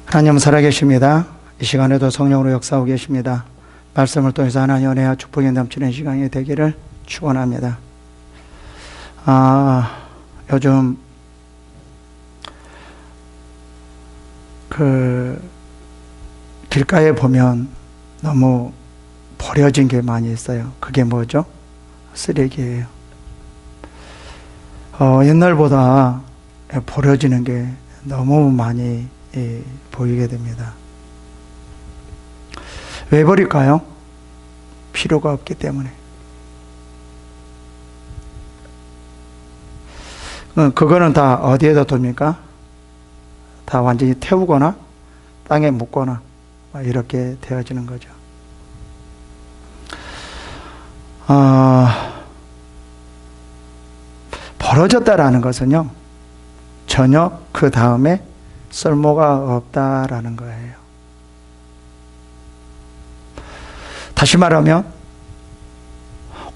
하나님은 살아계십니다. 이 시간에도 성령으로 역사하고 계십니다. 말씀을 통해서 하나님의 은혜와 축복이 넘치는 시간이 되기를 축원합니다. 요즘 길가에 보면 너무 버려진 게 많이 있어요. 그게 뭐죠? 쓰레기예요. 옛날보다 버려지는 게 너무 많이 보이게 됩니다. 왜 버릴까요? 필요가 없기 때문에. 그거는 다 어디에다 둡니까? 다 완전히 태우거나 땅에 묻거나 이렇게 되어지는 거죠. 벌어졌다라는 것은요, 전혀 그 다음에 쓸모가 없다라는 거예요. 다시 말하면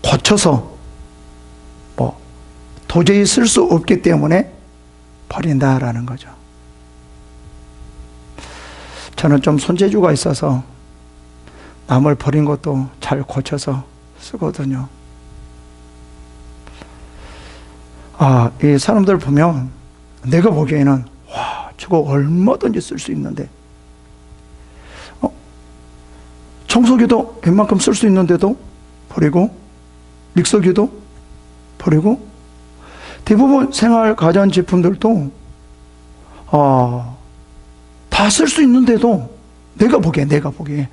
고쳐서 도저히 쓸 수 없기 때문에 버린다라는 거죠. 저는 좀 손재주가 있어서 남을 버린 것도 잘 고쳐서 쓰거든요. 이 사람들 보면 내가 보기에는 저거 얼마든지 쓸 수 있는데, 청소기도 웬만큼 쓸 수 있는데도 버리고, 믹서기도 버리고, 대부분 생활 가전제품들도 다 쓸 수 있는데도, 내가 보기에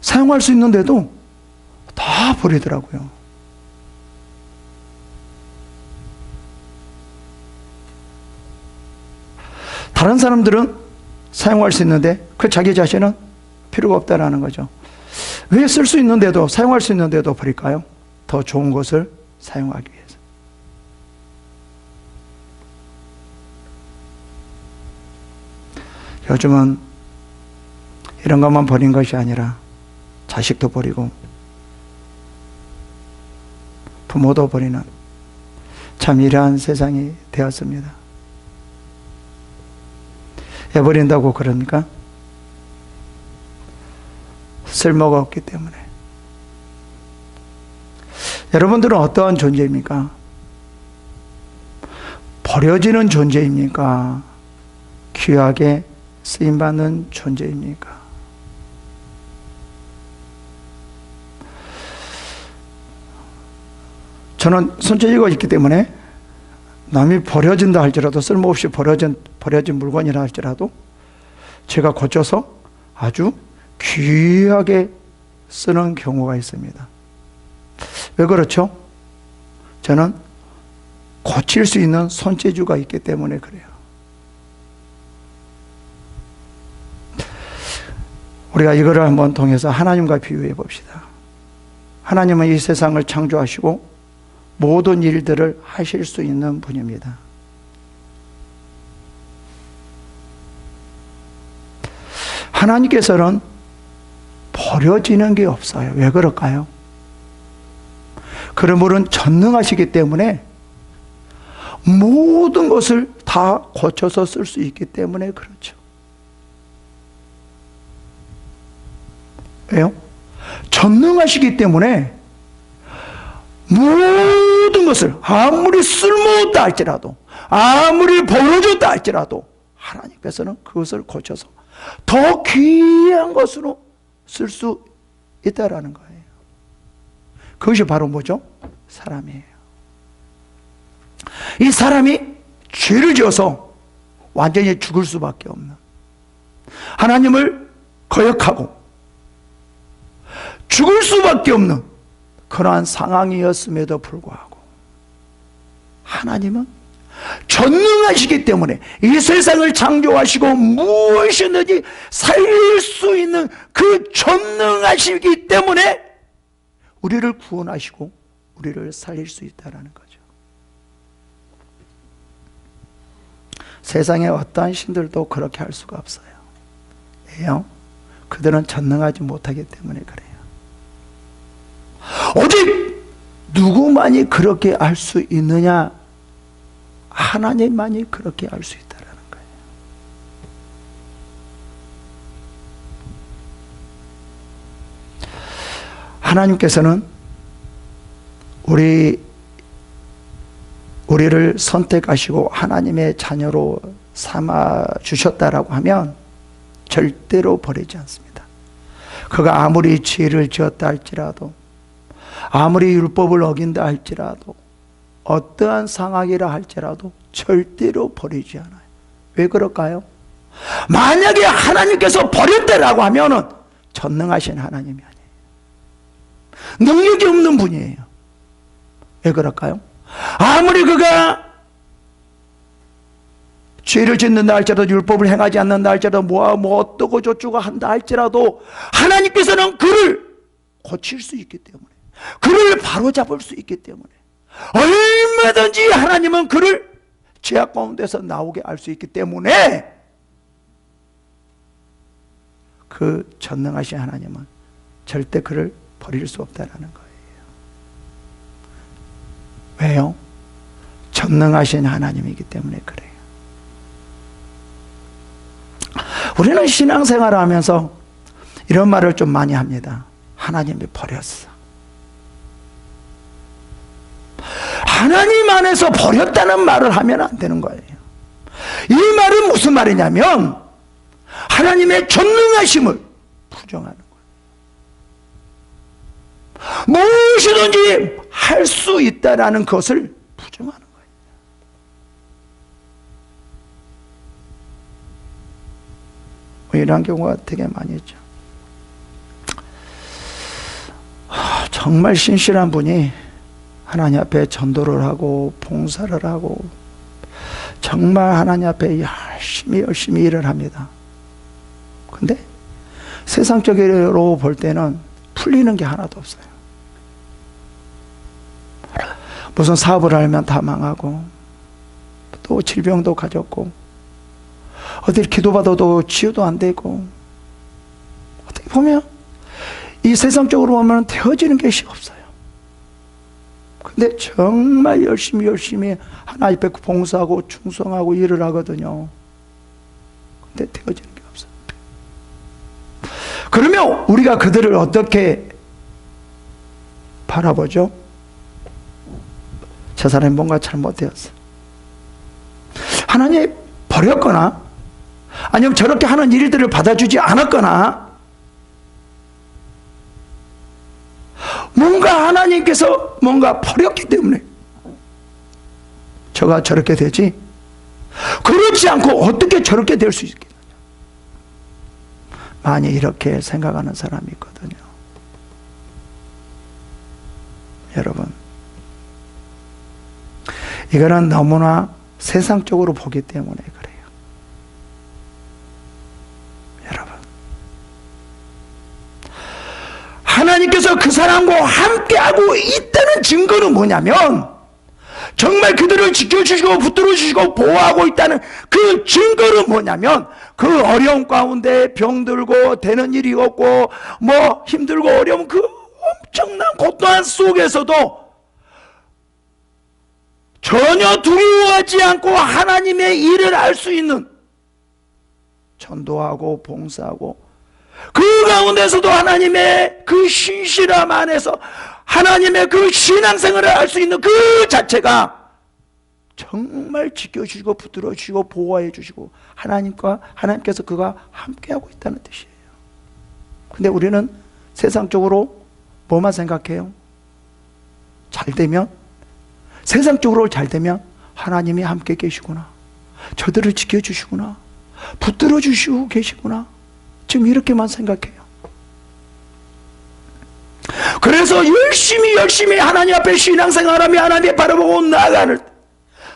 사용할 수 있는데도 다 버리더라고요. 다른 사람들은 사용할 수 있는데 그 자기 자신은 필요가 없다라는 거죠. 왜 쓸 수 있는데도, 사용할 수 있는데도 버릴까요? 더 좋은 것을 사용하기 위해서. 요즘은 이런 것만 버린 것이 아니라 자식도 버리고 부모도 버리는 참 이러한 세상이 되었습니다. 왜 버린다고 그럽니까? 쓸모가 없기 때문에. 여러분들은 어떠한 존재입니까? 버려지는 존재입니까? 귀하게 쓰임받는 존재입니까? 저는 손재주가 있기 때문에 남이 버려진다 할지라도, 쓸모없이 버려진 물건이라 할지라도 제가 고쳐서 아주 귀하게 쓰는 경우가 있습니다. 왜 그렇죠? 저는 고칠 수 있는 손재주가 있기 때문에 그래요. 우리가 이거를 한번 통해서 하나님과 비유해 봅시다. 하나님은 이 세상을 창조하시고 모든 일들을 하실 수 있는 분입니다. 하나님께서는 버려지는 게 없어요. 왜 그럴까요? 그러므로 전능하시기 때문에 모든 것을 다 고쳐서 쓸 수 있기 때문에 그렇죠. 왜요? 전능하시기 때문에 모든 것을 아무리 쓸모없다 할지라도, 아무리 버려졌다 할지라도 하나님께서는 그것을 고쳐서 더 귀한 것으로 쓸 수 있다라는 거예요. 그것이 바로 뭐죠? 사람이에요. 이 사람이 죄를 지어서 완전히 죽을 수밖에 없는, 하나님을 거역하고 죽을 수밖에 없는 그러한 상황이었음에도 불구하고 하나님은 전능하시기 때문에 이 세상을 창조하시고 무엇이든지 살릴 수 있는 그 전능하시기 때문에 우리를 구원하시고 우리를 살릴 수 있다는 거죠. 세상의 어떠한 신들도 그렇게 할 수가 없어요. 왜요? 그들은 전능하지 못하기 때문에 그래요. 오직 누구만이 그렇게 알 수 있느냐? 하나님만이 그렇게 알 수 있다는 거예요. 하나님께서는 우리를 선택하시고 하나님의 자녀로 삼아 주셨다라고 하면 절대로 버리지 않습니다. 그가 아무리 죄를 지었다 할지라도, 아무리 율법을 어긴다 할지라도, 어떠한 상황이라 할지라도 절대로 버리지 않아요. 왜 그럴까요? 만약에 하나님께서 버렸다라고 하면은 전능하신 하나님이 아니에요. 능력이 없는 분이에요. 왜 그럴까요? 아무리 그가 죄를 짓는다 할지라도, 율법을 행하지 않는다 할지라도, 뭐 어떠고 저쩌고 한다 할지라도 하나님께서는 그를 고칠 수 있기 때문에, 그를 바로잡을 수 있기 때문에 얼마든지 하나님은 그를 죄악 가운데서 나오게 할 수 있기 때문에 그 전능하신 하나님은 절대 그를 버릴 수 없다라는 거예요. 왜요? 전능하신 하나님이기 때문에 그래요. 우리는 신앙생활을 하면서 이런 말을 좀 많이 합니다. 하나님이 버렸어. 하나님 안에서 버렸다는 말을 하면 안 되는 거예요. 이 말은 무슨 말이냐면 하나님의 전능하심을 부정하는 거예요. 무엇이든지 할 수 있다라는 것을 부정하는 거예요. 이런 경우가 되게 많이 있죠. 정말 신실한 분이 하나님 앞에 전도를 하고 봉사를 하고 정말 하나님 앞에 열심히 일을 합니다. 근데 세상적으로 볼 때는 풀리는 게 하나도 없어요. 무슨 사업을 하면 다 망하고, 또 질병도 가졌고, 어딜 기도받아도 치유도 안 되고, 어떻게 보면 이 세상적으로 보면 되어지는 것이 없어요. 근데 정말 열심히 하나님 앞에 봉사하고 충성하고 일을 하거든요. 근데 되어지는 게 없어요. 그러면 우리가 그들을 어떻게 바라보죠? 저 사람이 뭔가 잘못되었어. 하나님이 버렸거나 아니면 저렇게 하는 일들을 받아주지 않았거나 뭔가 하나님께서 뭔가 버렸기 때문에 저가 저렇게 되지, 그렇지 않고 어떻게 저렇게 될 수 있겠느냐. 많이 이렇게 생각하는 사람이 있거든요. 여러분, 이거는 너무나 세상적으로 보기 때문에 그래요. 여러분, 하나님께서 그 사람과 함께하고 있다는 증거는 뭐냐면, 정말 그들을 지켜주시고 붙들어주시고 보호하고 있다는 그 증거는 뭐냐면, 그 어려움 가운데 병들고 되는 일이 없고 뭐 힘들고 어려운 그 엄청난 고통 속에서도 전혀 두려워하지 않고 하나님의 일을 할 수 있는, 전도하고 봉사하고 그 가운데서도 하나님의 그 신실함 안에서 하나님의 그 신앙생활을 할 수 있는 그 자체가 정말 지켜주시고 붙들어주시고 보호해 주시고 하나님께서 그가 함께하고 있다는 뜻이에요. 근데 우리는 세상적으로 뭐만 생각해요? 잘 되면, 세상적으로 잘 되면 하나님이 함께 계시구나, 저들을 지켜주시구나, 붙들어 주시고 계시구나, 지금 이렇게만 생각해요. 그래서 열심히 하나님 앞에 신앙생활하며 하나님 바라보고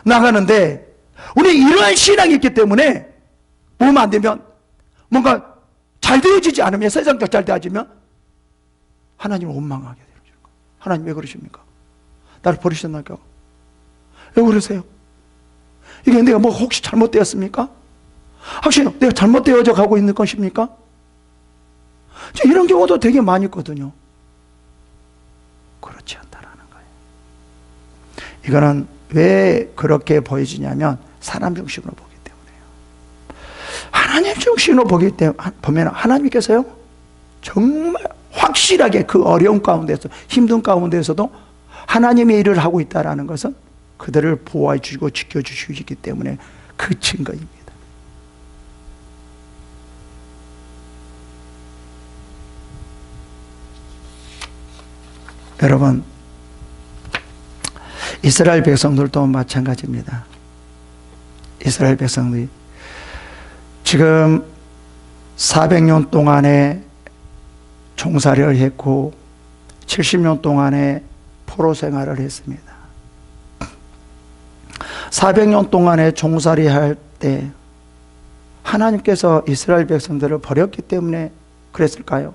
나가는데, 우리 이러한 신앙이 있기 때문에 보면 안 되면, 뭔가 잘 되어지지 않으면, 세상적 잘 되어지면 하나님을 원망하게 되는 거예요. 하나님 왜 그러십니까? 나를 버리셨나요? 왜 그러세요? 이게 내가 뭐 혹시 잘못되었습니까? 혹시 내가 잘못되어져 가고 있는 것입니까? 이런 경우도 되게 많이 있거든요. 그렇지 않다라는 거예요. 이거는 왜 그렇게 보여지냐면 사람 중심으로 보기 때문에요. 하나님 중심으로 보면 하나님께서요 정말 확 확실하게 그 어려운 가운데서, 힘든 가운데서도 하나님의 일을 하고 있다는 것은 그들을 보호해 주시고 지켜주시기 때문에 그 증거입니다. 여러분, 이스라엘 백성들도 마찬가지입니다. 이스라엘 백성들이 지금 400년 동안의 종살이를 했고 70년 동안의 포로 생활을 했습니다. 400년 동안의 종살이 할 때 하나님께서 이스라엘 백성들을 버렸기 때문에 그랬을까요?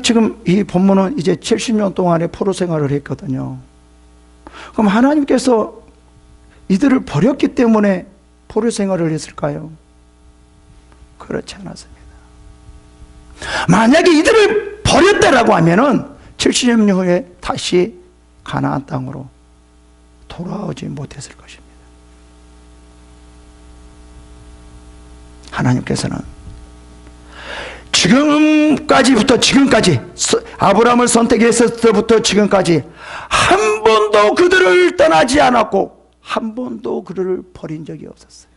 지금 이 본문은 이제 70년 동안의 포로 생활을 했거든요. 그럼 하나님께서 이들을 버렸기 때문에 포로 생활을 했을까요? 그렇지 않았습니다. 만약에 이들을 버렸다라고 하면은 70년 후에 다시 가나안 땅으로 돌아오지 못했을 것입니다. 하나님께서는 지금까지 아브라함을 선택했을 때부터 지금까지 한 번도 그들을 떠나지 않았고 한 번도 그들을 버린 적이 없었어요.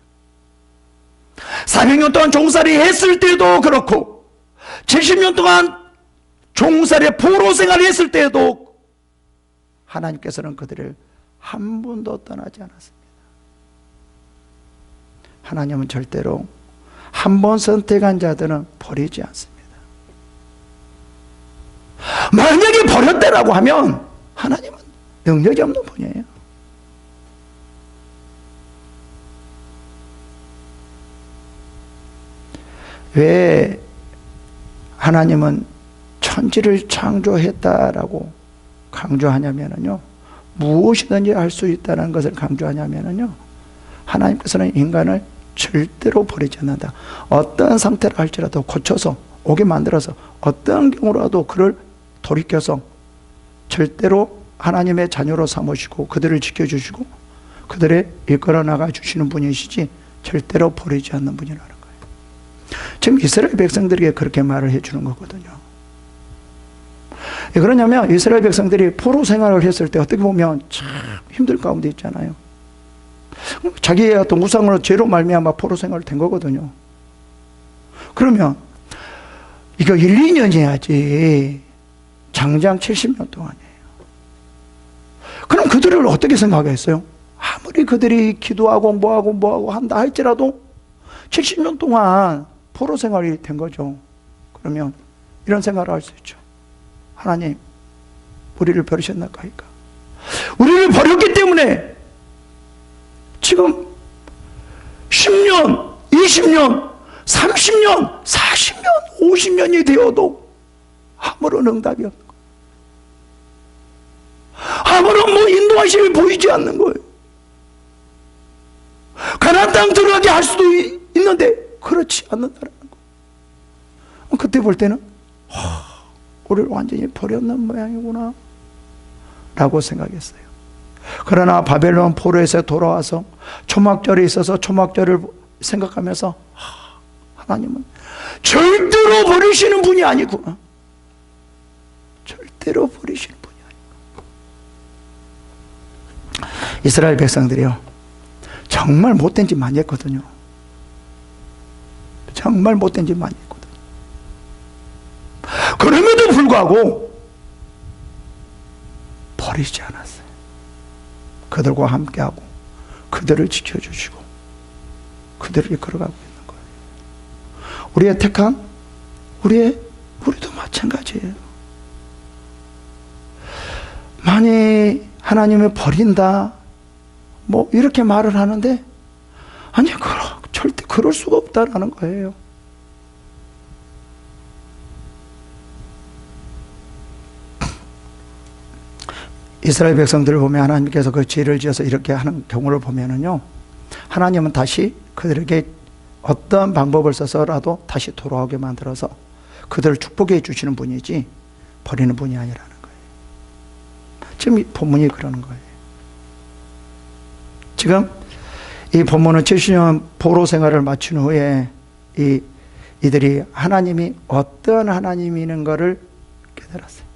400년 동안 종살이 했을 때도 그렇고 70년 동안 종살이 포로 생활을 했을 때도 하나님께서는 그들을 한 번도 떠나지 않았습니다. 하나님은 절대로 한 번 선택한 자들은 버리지 않습니다. 만약에 버렸다라고 하면 하나님은 능력이 없는 분이에요. 왜 하나님은 천지를 창조했다라고 강조하냐면요, 무엇이든지 할 수 있다는 것을 강조하냐면요, 하나님께서는 인간을 절대로 버리지 않는다. 어떤 상태를 할지라도 고쳐서 오게 만들어서 어떤 경우라도 그를 돌이켜서 절대로 하나님의 자녀로 삼으시고 그들을 지켜주시고 그들을 이끌어 나가 주시는 분이시지 절대로 버리지 않는 분이라는 거예요. 지금 이스라엘 백성들에게 그렇게 말을 해주는 거거든요. 왜 그러냐면 이스라엘 백성들이 포로 생활을 했을 때 어떻게 보면 참 힘들 가운데 있잖아요. 자기의 어떤 우상으로 죄로 말미암아 포로 생활을 된 거거든요. 그러면 이거 1, 2년 해야지 장장 70년 동안이에요. 그럼 그들을 어떻게 생각했어요? 아무리 그들이 기도하고 뭐하고 한다 할지라도 70년 동안 포로 생활이 된 거죠. 그러면 이런 생각을 할 수 있죠. 하나님, 우리를 버리셨나까이까? 우리를 버렸기 때문에 지금 10년, 20년, 30년, 40년, 50년이 되어도 아무런 응답이 없는 거예요. 아무런 인도하심이 보이지 않는 거예요. 가나안 땅 들어가게 할 수도 있는데 그렇지 않는다는 거예요. 그때 볼 때는 우리를 완전히 버렸는 모양이구나 라고 생각했어요. 그러나 바벨론 포로에서 돌아와서 초막절에 있어서 초막절을 생각하면서 하나님은 절대로 버리시는 분이 아니구나. 절대로 버리시는 분이 아니구나. 이스라엘 백성들이요, 정말 못된 짓 많이 했거든요. 정말 못된 짓 많이 했거든요. 그럼에도 불구하고 버리지 않았어요. 그들과 함께하고 그들을 지켜주시고 그들을 이끌어가고 있는 거예요. 우리의 택함, 우리도 마찬가지예요. 많이 하나님을 버린다 이렇게 말을 하는데 아니, 절대 그럴 수가 없다라는 거예요. 이스라엘 백성들을 보면 하나님께서 그 죄를 지어서 이렇게 하는 경우를 보면은요, 하나님은 다시 그들에게 어떤 방법을 써서라도 다시 돌아오게 만들어서 그들을 축복해 주시는 분이지 버리는 분이 아니라는 거예요. 지금 이 본문이 그러는 거예요. 지금 이 본문은 70년 포로 생활을 마친 후에 이 이들이 하나님이 어떤 하나님이는 것을 깨달았어요.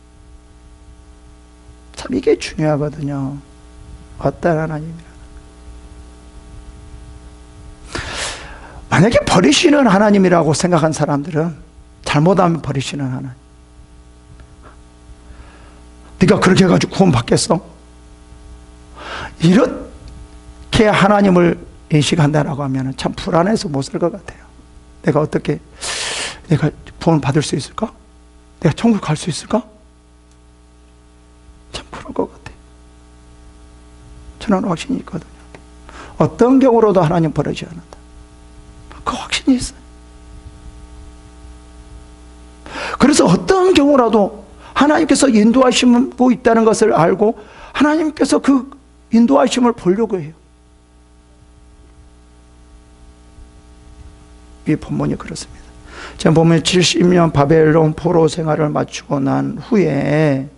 참 이게 중요하거든요. 어떤 하나님이라. 만약에 버리시는 하나님이라고 생각한 사람들은 잘못하면 버리시는 하나님. 네가 그렇게 해가지고 구원 받겠어? 이렇게 하나님을 인식한다라고 하면 참 불안해서 못 살 것 같아요. 내가 어떻게, 내가 구원 받을 수 있을까? 내가 천국 갈 수 있을까? 참 그럴 것 같아요. 저는 확신이 있거든요. 어떤 경우로도 하나님 버리지 않는다. 그 확신이 있어요. 그래서 어떤 경우라도 하나님께서 인도하시고 있다는 것을 알고 하나님께서 그 인도하심을 보려고 해요. 이 본문이 그렇습니다. 지금 보면 70년 바벨론 포로 생활을 마치고 난 후에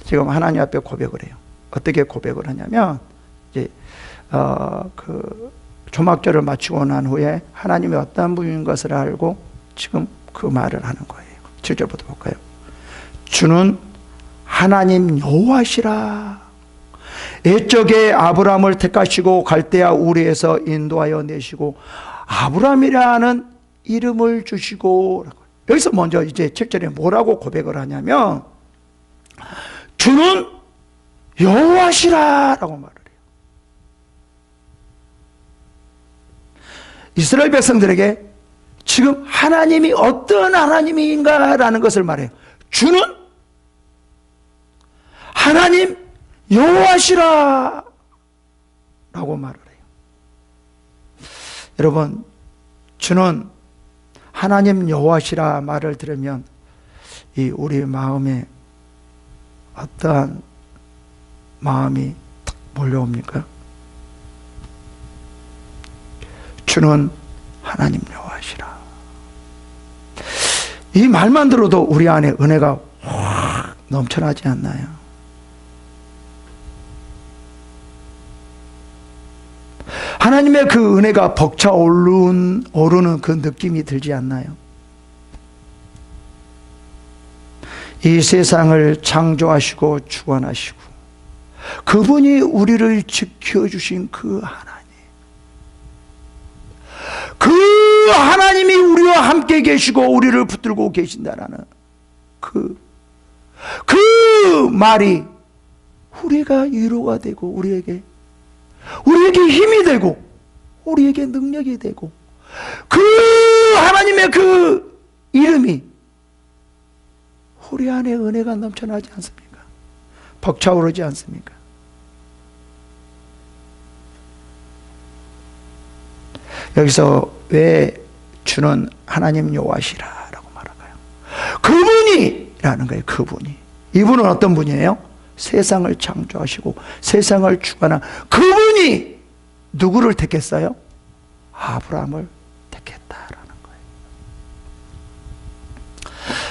지금 하나님 앞에 고백을 해요. 어떻게 고백을 하냐면 이제 그 조막절을 마치고 난 후에 하나님이 어떤 분인 것을 알고 지금 그 말을 하는 거예요. 7절부터 볼까요? 주는 하나님 여호와시라. 옛적에 아브라함을 택하시고 갈대아 우르에서 인도하여 내시고 아브라함이라는 이름을 주시고. 여기서 먼저 이제 7절에 뭐라고 고백을 하냐면 주는 여호와시라라고 말을 해요. 이스라엘 백성들에게 지금 하나님이 어떤 하나님인가라는 것을 말해요. 주는 하나님 여호와시라 라고 말을 해요. 여러분, 주는 하나님 여호와시라 말을 들으면 이 우리 마음에 어떠한 마음이 딱 몰려옵니까? 주는 하나님 여호와시라. 이 말만 들어도 우리 안에 은혜가 확 넘쳐나지 않나요? 하나님의 그 은혜가 벅차 오르는 그 느낌이 들지 않나요? 이 세상을 창조하시고 주관하시고 그분이 우리를 지켜주신 그 하나님, 그 하나님이 우리와 함께 계시고 우리를 붙들고 계신다라는 그 말이 우리가 위로가 되고 우리에게 힘이 되고 우리에게 능력이 되고 그 하나님의 그 이름이 우리 안에 은혜가 넘쳐나지 않습니까? 벅차오르지 않습니까? 여기서 왜 주는 하나님 여호와시라라고 말할까요? 그분이라는 거예요. 그분이. 이분은 어떤 분이에요? 세상을 창조하시고 세상을 주관한 그분이 누구를 택했어요? 아브라함을 택했다라는 거예요.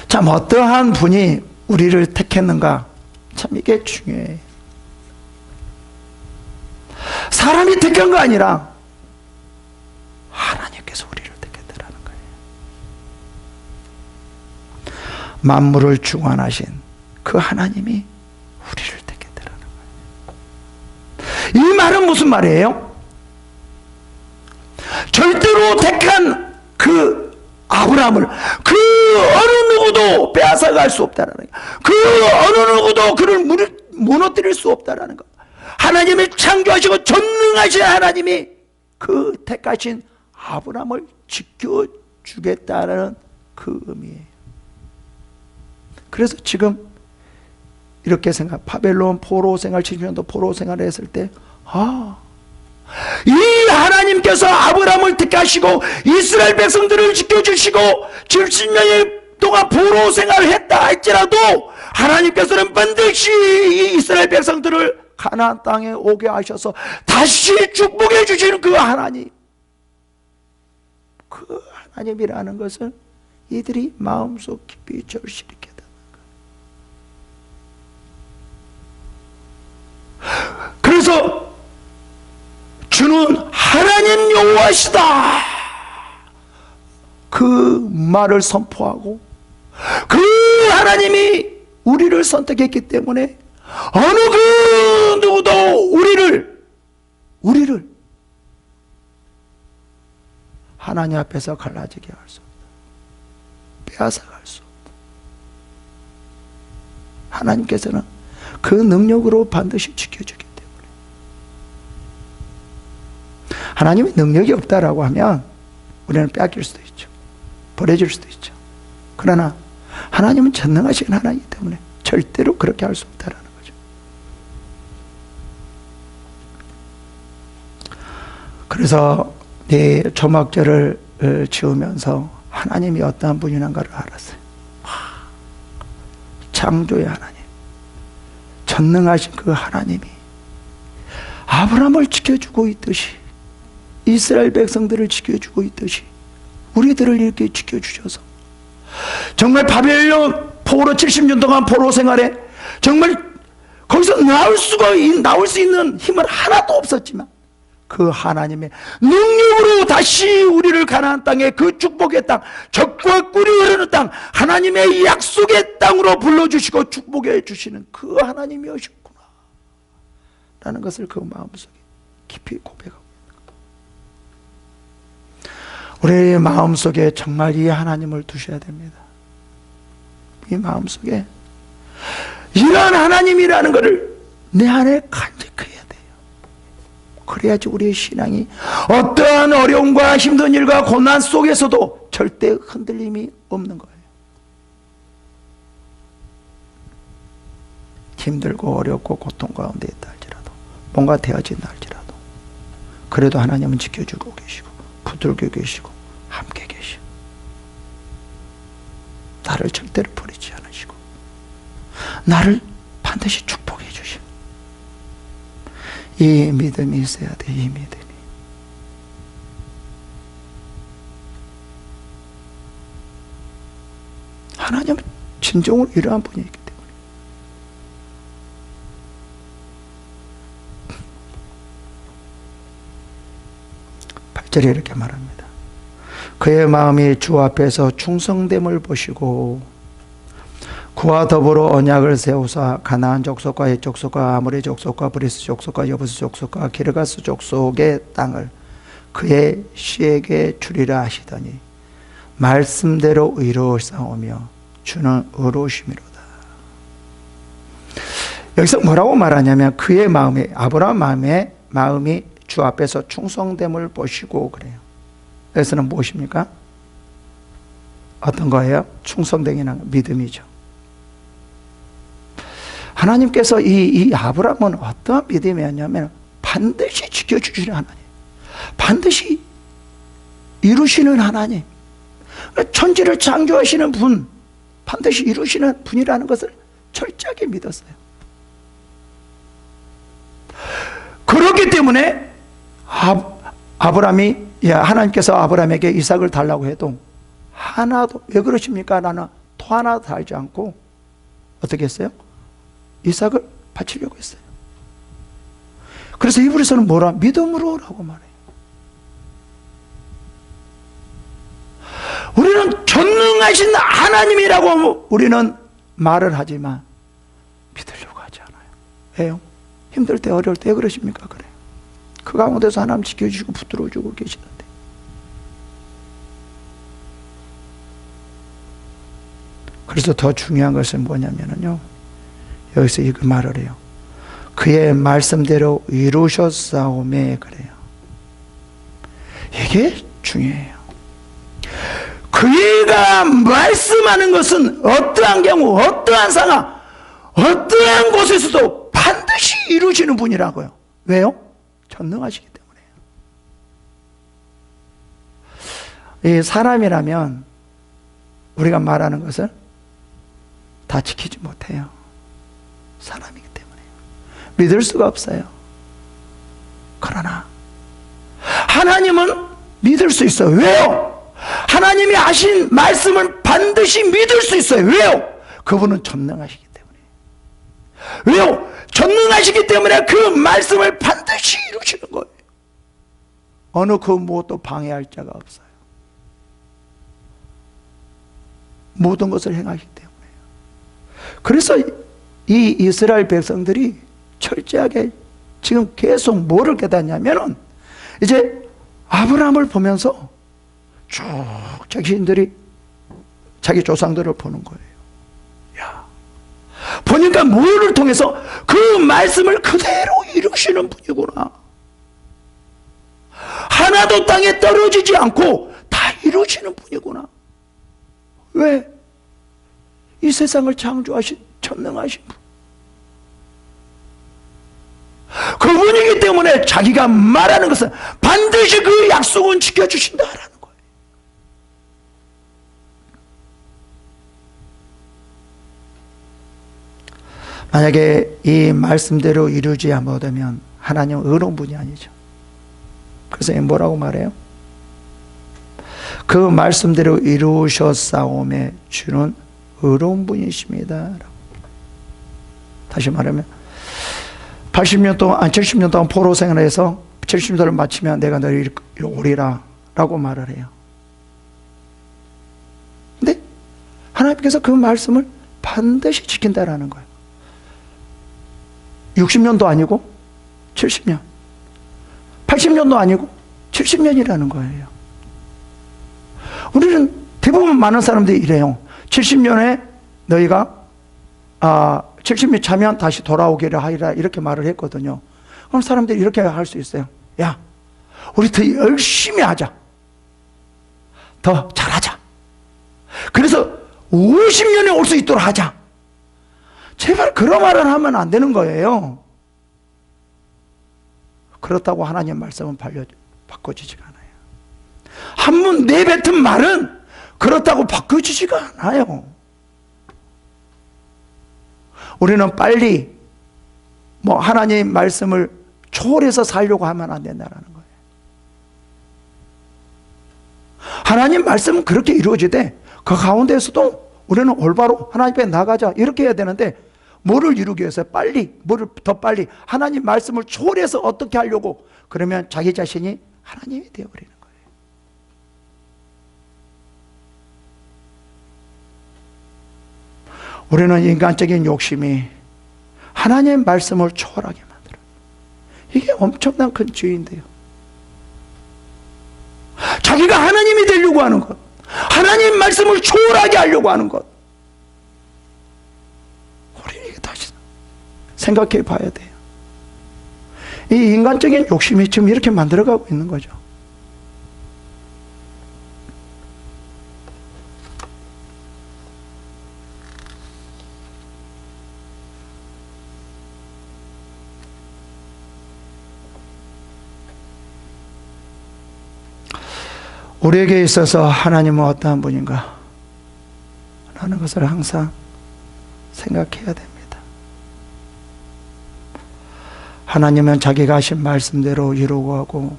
참 어떠한 분이 우리를 택했는가? 참 이게 중요해요. 사람이 택한 거 아니라 하나님께서 우리를 택했다라는 거예요. 만물을 주관하신 그 하나님이 우리를 택했다라는 거예요. 이 말은 무슨 말이에요? 절대로 택한 그 아브라함을 그 어느 누구도 빼앗아갈 수 없다라는 거예요. 그 어느 누구도 그를 무너뜨릴 수 없다라는 거예요. 하나님이 창조하시고 전능하신 하나님이 그 택하신 아브라함을 지켜주겠다는 그 의미예요. 그래서 지금 이렇게 바벨론 포로 생활 70년도 포로 생활을 했을 때 이 하나님께서 아브라함을 택하시고 이스라엘 백성들을 지켜주시고 70년 동안 포로 생활을 했다 할지라도 하나님께서는 반드시 이 이스라엘 백성들을 가나안 땅에 오게 하셔서 다시 축복해 주시는 그 하나님, 그 하나님이라는 것을 이들이 마음속 깊이 절실히 깨닫는 거예요. 그래서 주는 하나님 여호와시다. 그 말을 선포하고 그 하나님이 우리를 선택했기 때문에 어느 그 누구도 우리를 하나님 앞에서 갈라지게 할 수 없다. 빼앗아갈 수 없다. 하나님께서는 그 능력으로 반드시 지켜주기 때문에. 하나님의 능력이 없다라고 하면 우리는 빼앗길 수도 있죠. 버려질 수도 있죠. 그러나 하나님은 전능하신 하나님이기 때문에 절대로 그렇게 할 수 없다라는 거죠. 그래서 내 초막절을 지으면서 하나님이 어떠한 분이란가를 알았어요. 창조의 하나님, 전능하신 그 하나님이 아브라함을 지켜주고 있듯이, 이스라엘 백성들을 지켜주고 있듯이 우리들을 이렇게 지켜주셔서 정말 바벨론 포로 70년 동안 포로 생활에 정말 거기서 나올 수 있는 힘은 하나도 없었지만 그 하나님의 능력으로 다시 우리를 가나안 땅에, 그 축복의 땅, 젖과 꿀이 흐르는 땅, 하나님의 약속의 땅으로 불러주시고 축복해 주시는 그 하나님이었구나 라는 것을 그 마음속에 깊이 고백하고 있는 거예요. 우리의 마음속에 정말 이 하나님을 두셔야 됩니다. 이 마음속에 이런 하나님이라는 것을 내 안에 간직해야 돼요. 그래야지 우리의 신앙이 어떠한 어려움과 힘든 일과 고난 속에서도 절대 흔들림이 없는 거예요. 힘들고 어렵고 고통 가운데 있다 할지라도, 뭔가 되어진다 할지라도, 그래도 하나님은 지켜주고 계시고 붙들고 계시고 함께 계시고 나를 절대로 버리지 않으시고 나를 반드시 축복해 주시고, 이 믿음이 있어야 돼. 이 믿음이. 하나님은 진정으로 이러한 분이기 때문에. 8절에 이렇게 말합니다. 그의 마음이 주 앞에서 충성됨을 보시고 그와 더불어 언약을 세우사 가나안 족속과 헷 족속과 아모리 족속과 브리스 족속과 여부스 족속과 기르가스 족속의 땅을 그의 씨에게 주리라 하시더니 말씀대로 의로우사오며 주는 의로우심이로다. 여기서 뭐라고 말하냐면 그의 마음이, 아브라함 마음이 주 앞에서 충성됨을 보시고 그래요. 여기서는 무엇입니까? 어떤 거예요? 충성됨이란 믿음이죠. 하나님께서 이 아브라함은 어떠한 믿음이었냐면 반드시 지켜주시는 하나님, 반드시 이루시는 하나님, 천지를 창조하시는 분, 반드시 이루시는 분이라는 것을 철저하게 믿었어요. 그렇기 때문에 아브라함이, 하나님께서 아브라함에게 이삭을 달라고 해도 하나도, 왜 그러십니까? 나는 토 하나도 달지 않고 어떻게 했어요? 이삭을 바치려고 했어요. 그래서 히브리서는 뭐라? 믿음으로라고 말해요. 우리는 전능하신 하나님이라고 우리는 말을 하지만 믿으려고 하지 않아요. 왜요? 힘들 때, 어려울 때 그러십니까? 그래. 그 가운데서 하나님 지켜주시고 붙들어주고 계시는데. 그래서 더 중요한 것은 뭐냐면요, 여기서 이거 말을 해요. 그의 말씀대로 이루셨사오매 그래요. 이게 중요해요. 그가 말씀하는 것은 어떠한 경우, 어떠한 상황, 어떠한 곳에서도 반드시 이루시는 분이라고요. 왜요? 전능하시기 때문에요. 이 사람이라면 우리가 말하는 것을 다 지키지 못해요. 사람이기 때문에 믿을 수가 없어요. 그러나 하나님은 믿을 수 있어요. 왜요? 하나님이 하신 말씀을 반드시 믿을 수 있어요. 왜요? 그분은 전능하시기 때문에. 왜요? 전능하시기 때문에 그 말씀을 반드시 이루시는 거예요. 어느 그 무엇도 방해할 자가 없어요. 모든 것을 행하기 때문에요. 그래서 이 이스라엘 백성들이 철저하게 지금 계속 뭐를 깨닫냐면은 이제 아브라함을 보면서 쭉 자신들이 자기 조상들을 보는 거예요. 야, 보니까 뭐를 통해서 그 말씀을 그대로 이루시는 분이구나. 하나도 땅에 떨어지지 않고 다 이루시는 분이구나. 왜? 이 세상을 창조하신 전능하신 분. 그분이기 때문에 자기가 말하는 것은 반드시 그 약속은 지켜주신다라는 거예요. 만약에 이 말씀대로 이루지 못하면 하나님은 의로운 분이 아니죠. 그래서 뭐라고 말해요? 그 말씀대로 이루셨사오매 주는 의로운 분이십니다. 다시 말하면 80년 동안, 70년 동안 포로 생활을 해서 70년을 마치면 내가 너를 오리라 라고 말을 해요. 근데 하나님께서 그 말씀을 반드시 지킨다라는 거예요. 60년도 아니고 70년, 80년도 아니고 70년이라는 거예요. 우리는 대부분 많은 사람들이 이래요. 70년에 너희가 70년 차면 다시 돌아오기를 하리라 이렇게 말을 했거든요. 그럼 사람들이 이렇게 할 수 있어요. 야, 우리 더 열심히 하자. 더 잘하자. 그래서 50년에 올 수 있도록 하자. 제발 그런 말을 하면 안 되는 거예요. 그렇다고 하나님 말씀은 바꿔지지가 않아요. 한 번 내뱉은 말은 그렇다고 바꿔지지가 않아요. 우리는 빨리 하나님 말씀을 초월해서 살려고 하면 안 된다는 거예요. 하나님 말씀은 그렇게 이루어지되 그 가운데에서도 우리는 올바로 하나님 앞에 나가자 이렇게 해야 되는데 뭐를 이루기 위해서 뭐를 더 빨리 하나님 말씀을 초월해서 어떻게 하려고 그러면 자기 자신이 하나님이 되어버리는 거예요. 우리는 인간적인 욕심이 하나님의 말씀을 초월하게 만들어요. 이게 엄청난 큰 죄인데요. 자기가 하나님이 되려고 하는 것, 하나님 말씀을 초월하게 하려고 하는 것, 우리 이게 다시 생각해 봐야 돼요. 이 인간적인 욕심이 지금 이렇게 만들어가고 있는 거죠. 우리에게 있어서 하나님은 어떠한 분인가 라는 것을 항상 생각해야 됩니다. 하나님은 자기가 하신 말씀대로 이루고 하고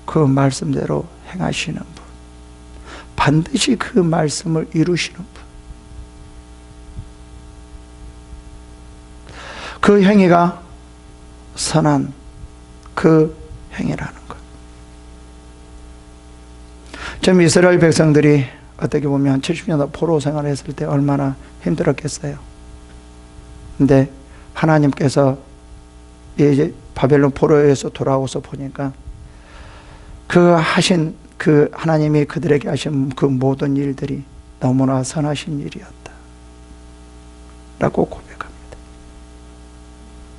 그 말씀대로 행하시는 분, 반드시 그 말씀을 이루시는 분, 그 행위가 선한 그 행위라는 것. 지금 이스라엘 백성들이 어떻게 보면 70년 포로 생활을 했을 때 얼마나 힘들었겠어요. 근데 하나님께서 이제 바벨론 포로에서 돌아오서 보니까 그 하나님이 그들에게 하신 그 모든 일들이 너무나 선하신 일이었다 라고 고백합니다.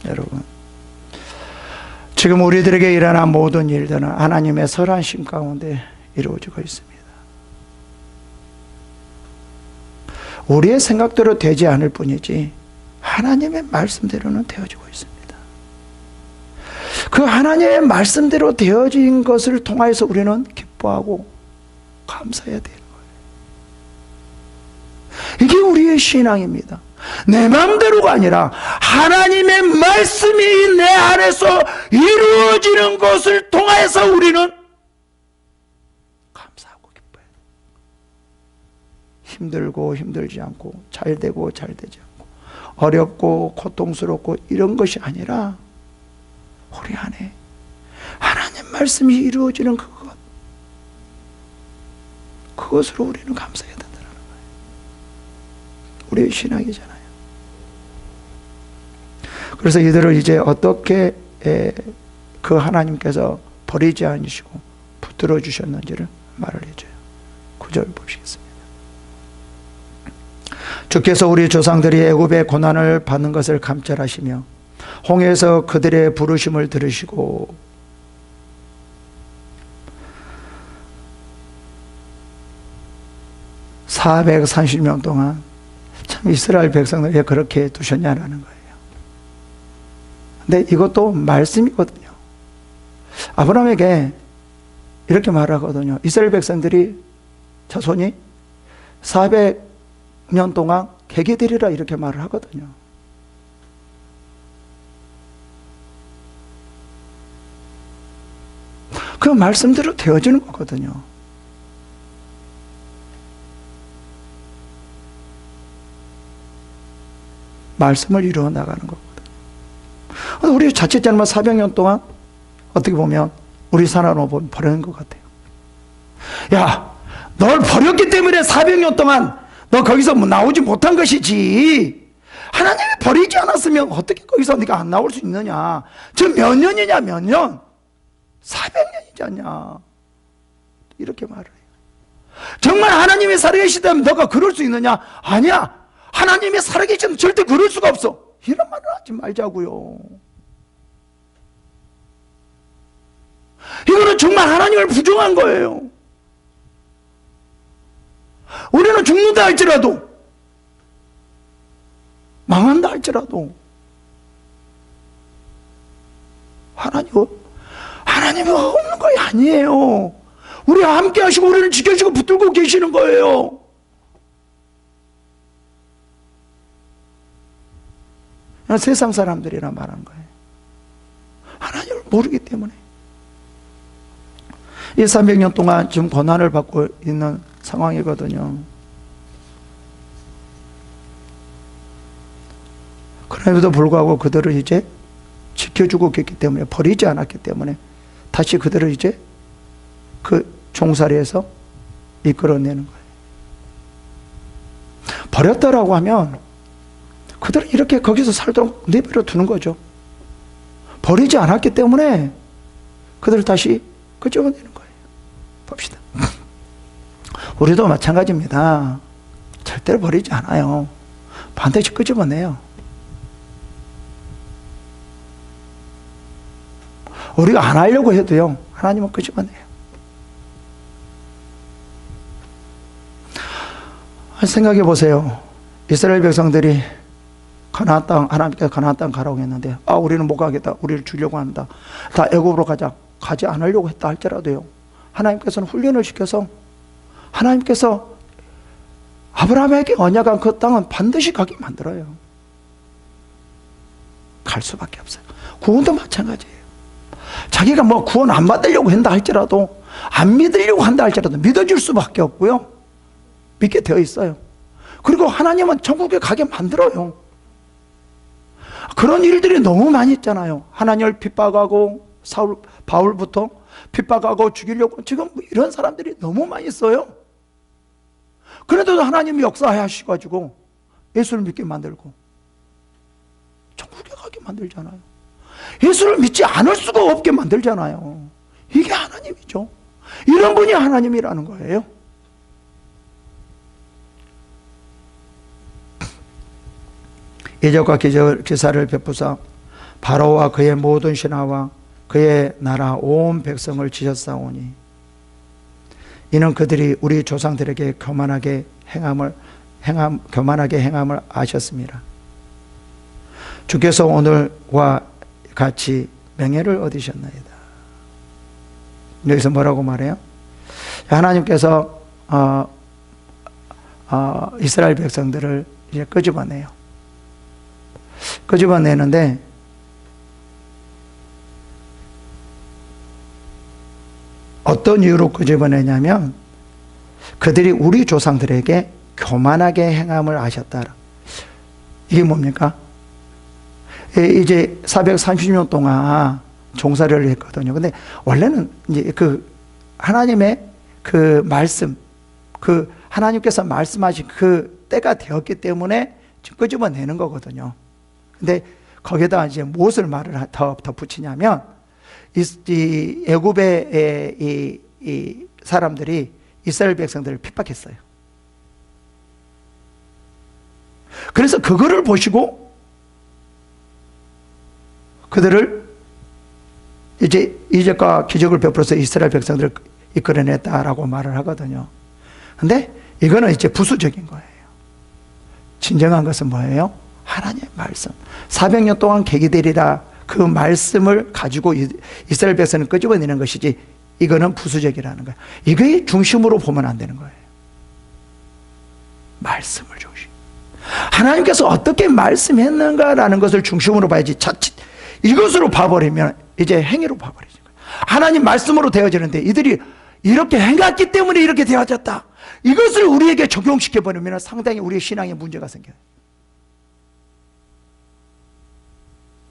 여러분, 지금 우리들에게 일어난 모든 일들은 하나님의 선하심 가운데 이루어지고 있습니다. 우리의 생각대로 되지 않을 뿐이지 하나님의 말씀대로는 되어지고 있습니다. 그 하나님의 말씀대로 되어진 것을 통하여서 우리는 기뻐하고 감사해야 되는 거예요. 이게 우리의 신앙입니다. 내 마음대로가 아니라 하나님의 말씀이 내 안에서 이루어지는 것을 통하여서 우리는 감사하고 기뻐해야 돼요. 힘들고 힘들지 않고 잘되고 잘되지 않고 어렵고 고통스럽고 이런 것이 아니라 우리 안에 하나님 말씀이 이루어지는 그것으로 우리는 감사해야 된다는 거예요. 우리의 신앙이잖아요. 그래서 이들을 이제 어떻게 그 하나님께서 버리지 않으시고 붙들어 주셨는지를 말을 해줘요. 9절 보시겠습니다. 주께서 우리 조상들이 애굽의 고난을 받는 것을 감찰하시며 홍해에서 그들의 부르심을 들으시고 430년 동안 참 이스라엘 백성을 왜 그렇게 두셨냐라는 거예요. 근데 이것도 말씀이거든요. 아브라함에게 이렇게 말하거든요. 이스라엘 백성들이 자손이 400년 동안 개게 되리라 이렇게 말을 하거든요. 그 말씀대로 되어지는 거거든요. 말씀을 이루어 나가는 거거든요. 우리 자칫 잘못 400년 동안 어떻게 보면 우리 사람으로 보면 버리는 것 같아요. 야, 널 버렸기 때문에 400년 동안 너 거기서 나오지 못한 것이지. 하나님이 버리지 않았으면 어떻게 거기서 네가 안 나올 수 있느냐. 지금 몇 년이냐, 몇 년? 400년이지 않냐. 이렇게 말을 해요. 정말 하나님이 살아계시다면 너가 그럴 수 있느냐? 아니야. 하나님이 살아계시면 절대 그럴 수가 없어. 이런 말을 하지 말자고요. 이거는 정말 하나님을 부정한 거예요. 우리는 죽는다 할지라도, 망한다 할지라도 하나님은 없는 거예요. 아니에요. 우리와 함께 하시고 우리를 지켜주시고 붙들고 계시는 거예요. 세상 사람들이라 말한 거예요. 하나님을 모르기 때문에. 이 300년 동안 지금 고난을 받고 있는 상황이거든요. 그럼에도 불구하고 그들을 이제 지켜주고 있기 때문에, 버리지 않았기 때문에 다시 그들을 이제 그 종살이에서 이끌어내는 거예요. 버렸다라고 하면 그들은 이렇게 거기서 살도록 내버려 두는 거죠. 버리지 않았기 때문에 그들을 다시 끄집어내는 거예요. 봅시다. 우리도 마찬가지입니다. 절대로 버리지 않아요. 반드시 끄집어내요. 우리가 안 하려고 해도요, 하나님은 끄집어내요. 생각해 보세요. 이스라엘 백성들이 가나안 땅, 하나님께서 가나안 땅 가라고 했는데, 우리는 못 가겠다. 우리를 주려고 한다. 다 애굽으로 가자. 가지 않으려고 했다 할지라도요, 하나님께서는 훈련을 시켜서 하나님께서 아브라함에게 언약한 그 땅은 반드시 가게 만들어요. 갈 수밖에 없어요. 구원도 마찬가지예요. 자기가 뭐 구원 안 받으려고 한다 할지라도, 안 믿으려고 한다 할지라도 믿어줄 수밖에 없고요, 믿게 되어 있어요. 그리고 하나님은 천국에 가게 만들어요. 그런 일들이 너무 많이 있잖아요. 하나님을 핍박하고, 바울부터 핍박하고 죽이려고, 지금 이런 사람들이 너무 많이 있어요. 그래도 하나님이 역사하시가지고 예수를 믿게 만들고 천국에 가게 만들잖아요. 예수를 믿지 않을 수가 없게 만들잖아요. 이게 하나님이죠. 이런 분이 하나님이라는 거예요. 이적과 기사를 베푸사 바로와 그의 모든 신하와 그의 나라 온 백성을 지셨사오니 이는 그들이 우리 조상들에게 교만하게 행함을 아셨습니다. 주께서 오늘과 같이 명예를 얻으셨나이다. 여기서 뭐라고 말해요? 하나님께서 이스라엘 백성들을 이제 끄집어내요. 끄집어내는데 어떤 이유로 끄집어내냐면 그들이 우리 조상들에게 교만하게 행함을 아셨다. 이게 뭡니까? 이제 430년 동안 종살이를 했거든요. 근데 원래는 이제 그 하나님의 그 말씀, 그 하나님께서 말씀하신 그 때가 되었기 때문에 지금 끄집어내는 거거든요. 근데 거기에다 이제 무엇을 말을 더 붙이냐면, 이 애굽의 이 사람들이 이스라엘 백성들을 핍박했어요. 그래서 그거를 보시고 그들을 이제 이적과 기적을 베풀어서 이스라엘 백성들을 이끌어냈다라고 말을 하거든요. 근데 이거는 이제 부수적인 거예요. 진정한 것은 뭐예요? 하나님의 말씀. 400년 동안 계기되리라, 그 말씀을 가지고 이스라엘 백성을 끄집어내는 것이지, 이거는 부수적이라는 거예요. 이거의 중심으로 보면 안 되는 거예요. 말씀을 중심. 하나님께서 어떻게 말씀했는가라는 것을 중심으로 봐야지, 자칫 이것으로 봐버리면 이제 행위로 봐버리죠. 하나님 말씀으로 되어지는데 이들이 이렇게 행했기 때문에 이렇게 되어졌다, 이것을 우리에게 적용시켜버리면 상당히 우리의 신앙에 문제가 생겨요.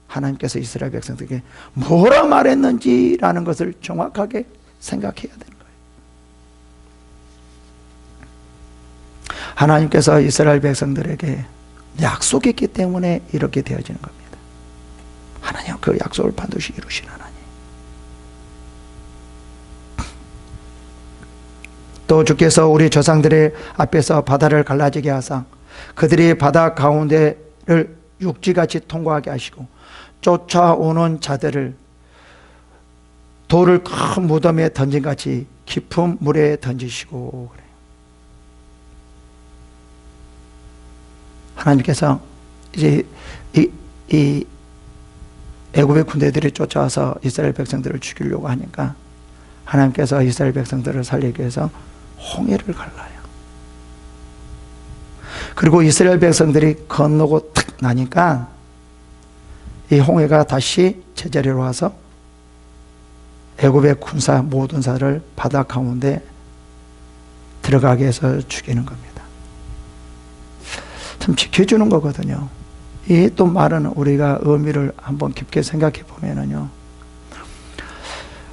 하나님께서 이스라엘 백성들에게 뭐라 말했는지라는 것을 정확하게 생각해야 되는 거예요. 하나님께서 이스라엘 백성들에게 약속했기 때문에 이렇게 되어지는 겁니다. 하나님은 그 약속을 반드시 이루신 하나님. 또 주께서 우리 조상들의 앞에서 바다를 갈라지게 하사 그들이 바다 가운데를 육지같이 통과하게 하시고 쫓아오는 자들을 돌을 큰 무덤에 던진같이 깊은 물에 던지시고 그래요. 하나님께서 이제 이 애굽의 군대들이 쫓아와서 이스라엘 백성들을 죽이려고 하니까 하나님께서 이스라엘 백성들을 살리기 위해서 홍해를 갈라요. 그리고 이스라엘 백성들이 건너고 탁 나니까 이 홍해가 다시 제자리로 와서 애굽의 군사 모든 사를 바다 가운데 들어가게 해서 죽이는 겁니다. 참 지켜주는 거거든요. 이 또 말은 우리가 의미를 한번 깊게 생각해 보면은요,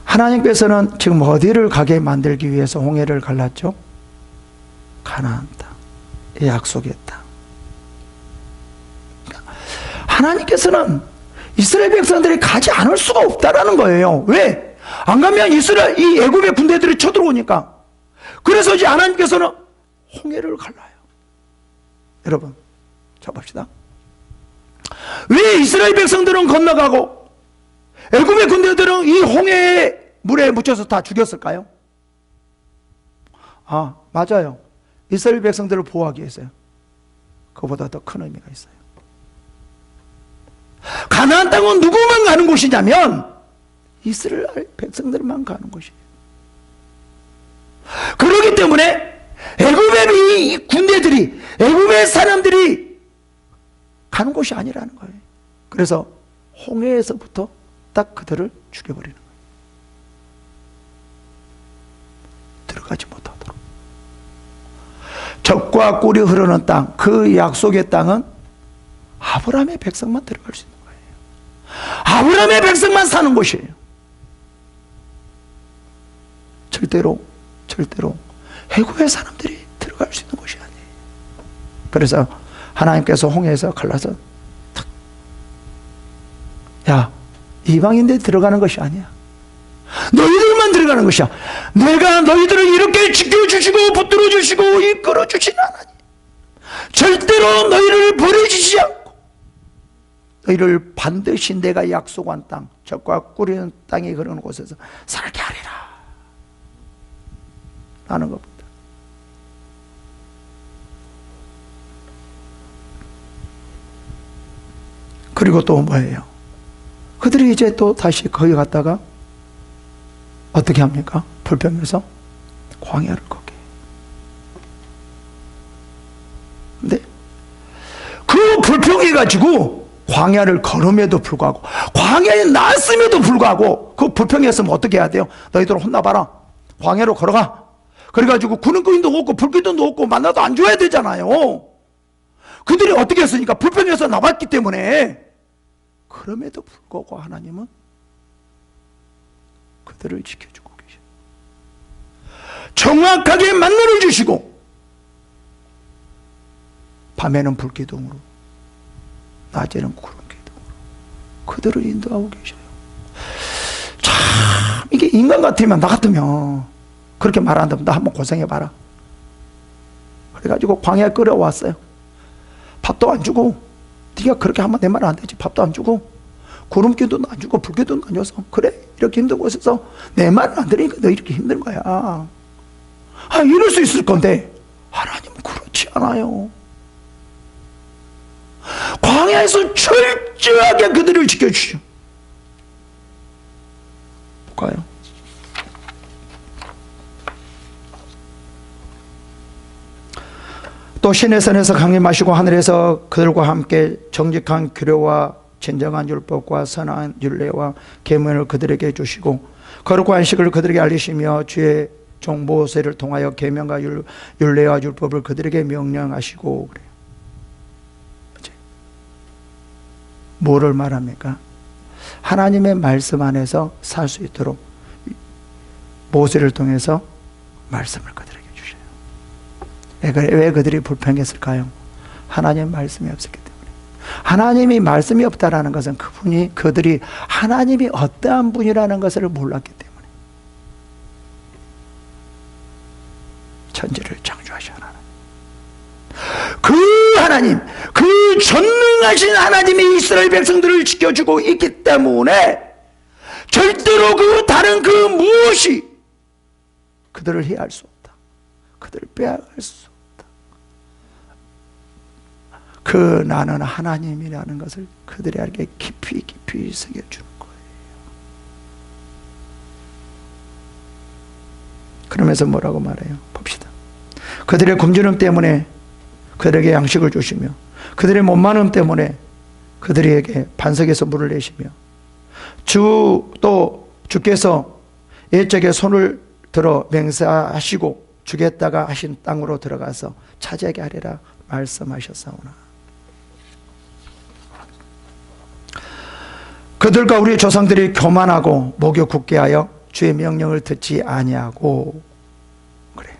하나님께서는 지금 어디를 가게 만들기 위해서 홍해를 갈랐죠? 가나안 땅, 약속의 땅. 하나님께서는 이스라엘 백성들이 가지 않을 수가 없다라는 거예요. 왜? 안 가면 이 애굽의 군대들이 쳐들어오니까. 그래서 이제 하나님께서는 홍해를 갈라요. 여러분, 자 봅시다. 왜 이스라엘 백성들은 건너가고 애굽의 군대들은 이 홍해의 물에 묻혀서 다 죽였을까요? 아, 맞아요. 이스라엘 백성들을 보호하기 위해서요. 그보다 더 큰 의미가 있어요. 가나안 땅은 누구만 가는 곳이냐면 이스라엘 백성들만 가는 곳이에요. 그렇기 때문에 애굽의 이 군대들이, 애굽의 사람들이 가는 곳이 아니라는 거예요. 그래서 홍해에서부터 딱 그들을 죽여버리는 거예요. 들어가지 못하도록. 젖과 꿀이 흐르는 땅, 그 약속의 땅은 아브라함의 백성만 들어갈 수 있는 거예요. 아브라함의 백성만 사는 곳이에요. 절대로 애굽의 사람들이 들어갈 수 있는 곳이 아니에요. 그래서 하나님께서 홍해에서 갈라서 탁, 야, 이방인들 들어가는 것이 아니야. 너희들만 들어가는 것이야. 내가 너희들을 이렇게 지켜주시고 붙들어주시고 이끌어주시는 하나님, 절대로 너희를 버려주시지 않고 너희를 반드시 내가 약속한 땅, 젖과 꿀이 땅이 흐르는 곳에서 살게 하리라 라는 겁니다. 그리고 또 뭐예요? 그들이 이제 또 다시 거기 갔다가 어떻게 합니까? 불평해서 광야를 걷게. 근데 그 불평해가지고 광야를 걸음에도 불구하고, 광야에 나왔음에도 불구하고 그 불평했으면 어떻게 해야 돼요? 너희들 혼나봐라. 광야로 걸어가. 그래가지고 구름기도 없고 불기둥도 없고 만나도 안 줘야 되잖아요. 그들이 어떻게 했으니까? 불평해서 나왔기 때문에. 그럼에도 불구하고 하나님은 그들을 지켜주고 계셔. 정확하게 만나를 주시고 밤에는 불기둥으로, 낮에는 구름기둥으로 그들을 인도하고 계셔요. 참, 이게 인간 같으면, 나 같으면 그렇게 말한다면 나 한번 고생해봐라. 그래가지고 광야에 끌어왔어요. 밥도 안 주고, 네가 그렇게 하면 내 말은 안 되지. 밥도 안 주고 구름기둥도 안 주고 불기둥도 안 줘서, 그래 이렇게 힘든 곳에서 내 말을 안 들으니까 너 이렇게 힘든 거야. 이럴 수 있을 건데 하나님은 그렇지 않아요. 광야에서 철저하게 그들을 지켜주시오. 볼까요? 또 신의 산에서 강림하시고 하늘에서 그들과 함께 정직한 규례와 진정한 율법과 선한 율례와 계명을 그들에게 주시고 거룩한 안식을 그들에게 알리시며 주의 종 모세를 통하여 계명과 율례와 율법을 그들에게 명령하시고 그래요. 뭐를 말합니까? 하나님의 말씀 안에서 살 수 있도록 모세를 통해서 말씀을 그들에게 주셔요. 왜 그들이 불평했을까요? 하나님의 말씀이 없었기 때문에. 하나님이 말씀이 없다라는 것은 그들이 하나님이 어떠한 분이라는 것을 몰랐기 때문에. 천지를 창조하신 하나님, 그 하나님, 그 전능하신 하나님이 이스라엘 백성들을 지켜주고 있기 때문에 절대로 그 다른 그 무엇이 그들을 해할 수 없다. 그들을 빼앗을 수 없다. 그 나는 하나님이라는 것을 그들에게 깊이 깊이 새겨주는 거예요. 그러면서 뭐라고 말해요? 봅시다. 그들의 굶주림 때문에 그들에게 양식을 주시며 그들의 못마름 때문에 그들에게 반석에서 물을 내시며 또 주께서 옛적에 손을 들어 맹세하시고 주겠다가 하신 땅으로 들어가서 차지하게 하리라 말씀하셨사오나 그들과 우리 조상들이 교만하고 목욕 굳게 하여 주의 명령을 듣지 아니하고 그래요.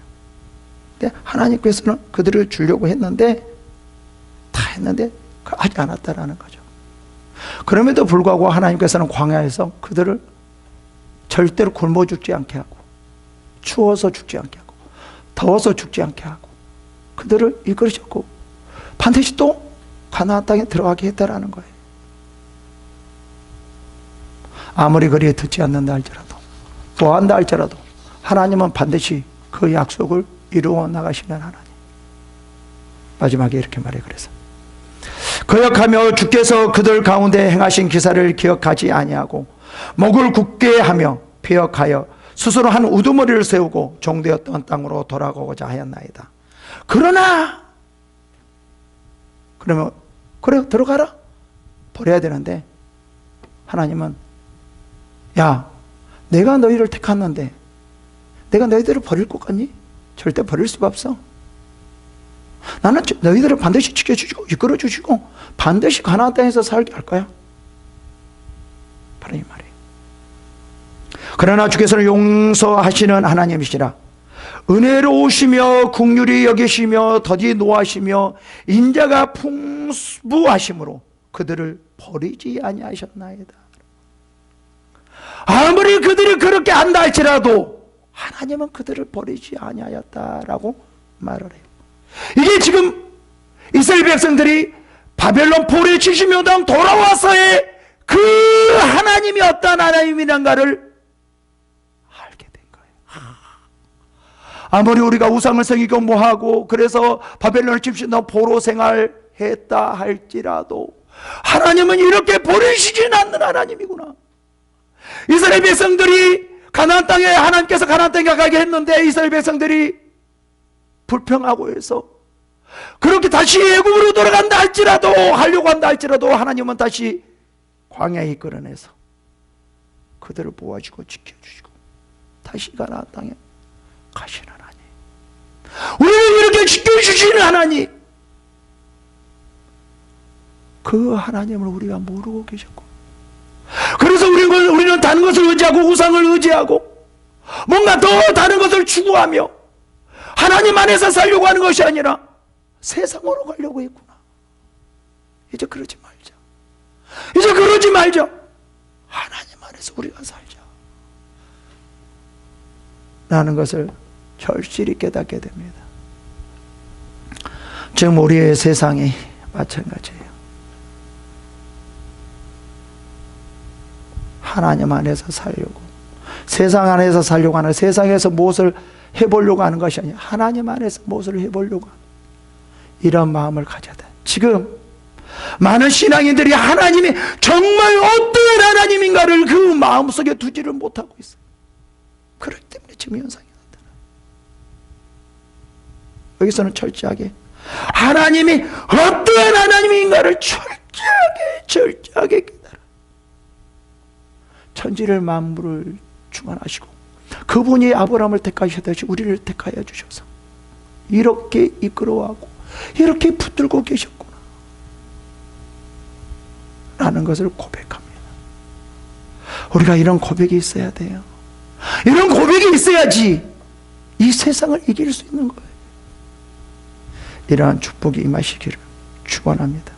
근데 하나님께서는 그들을 주려고 했는데 다 했는데 하지 않았다라는 거죠. 그럼에도 불구하고 하나님께서는 광야에서 그들을 절대로 굶어 죽지 않게 하고 추워서 죽지 않게 하고 더워서 죽지 않게 하고 그들을 이끌으셨고 반드시 또 가나안 땅에 들어가게 했다라는 거예요. 아무리 그리 듣지 않는다 할지라도 뭐한다 할지라도 하나님은 반드시 그 약속을 이루어 나가시는 하나님. 마지막에 이렇게 말해. 그래서 거역하며 주께서 그들 가운데 행하신 기사를 기억하지 아니하고 목을 굳게 하며 피역하여 스스로 한 우두머리를 세우고 종되었던 땅으로 돌아가고자 하였나이다. 그러나 그러면 그래 들어가라 버려야 되는데 하나님은 야 내가 너희를 택했는데 내가 너희들을 버릴 것 같니? 절대 버릴 수가 없어. 나는 너희들을 반드시 지켜주시고 이끌어주시고 반드시 가나안 땅에서 살게 할 거야. 바로 이 말이에요. 그러나 주께서는 용서하시는 하나님이시라 은혜로우시며 긍휼히 여기시며 더디 노하시며 인자가 풍부하심으로 그들을 버리지 아니하셨나이다. 아무리 그들이 그렇게 한다 할지라도 하나님은 그들을 버리지 아니하였다라고 말을 해요. 이게 지금 이스라엘 백성들이 바벨론 포로에 70년 동안 돌아와서의 그 하나님이 어떤 하나님이란가를 알게 된 거예요. 아무리 우리가 우상을 섬기고 뭐하고 그래서 바벨론을 70년 동안 포로 생활했다 할지라도 하나님은 이렇게 버리시진 않는 하나님이구나. 이스라엘 백성들이 가나안 땅에 하나님께서 가나안 땅에 가게 했는데 이스라엘 백성들이 불평하고 해서 그렇게 다시 애굽으로 돌아간다 할지라도 하려고 한다 할지라도 하나님은 다시 광야에 이끌어내서 그들을 모아주고 지켜주시고 다시 가나안 땅에 가시는 하나님. 우리를 이렇게 지켜주시는 하나님, 그 하나님을 우리가 모르고 계셨고 그래서 우리는 다른 것을 의지하고 우상을 의지하고 뭔가 더 다른 것을 추구하며 하나님 안에서 살려고 하는 것이 아니라 세상으로 가려고 했구나. 이제 그러지 말자. 이제 그러지 말자. 하나님 안에서 우리가 살자. 라는 것을 절실히 깨닫게 됩니다. 지금 우리의 세상이 마찬가지예요. 하나님 안에서 살려고, 세상 안에서 살려고 하는, 세상에서 무엇을 해보려고 하는 것이 아니라 하나님 안에서 무엇을 해보려고 하는 이런 마음을 가져야 돼. 지금 많은 신앙인들이 하나님이 정말 어떤 하나님인가를 그 마음속에 두지를 못하고 있어요. 그렇기 때문에 지금 현상이 나타나요. 여기서는 철저하게 하나님이 어떤 하나님인가를 철저하게 깨달아 천지를 만물을 주관하시고 그분이 아브라함을 택하셨듯이 우리를 택하여 주셔서 이렇게 이끌어가고 이렇게 붙들고 계셨구나 라는 것을 고백합니다. 우리가 이런 고백이 있어야 돼요. 이런 고백이 있어야지 이 세상을 이길 수 있는 거예요. 이러한 축복이 임하시기를 축원합니다.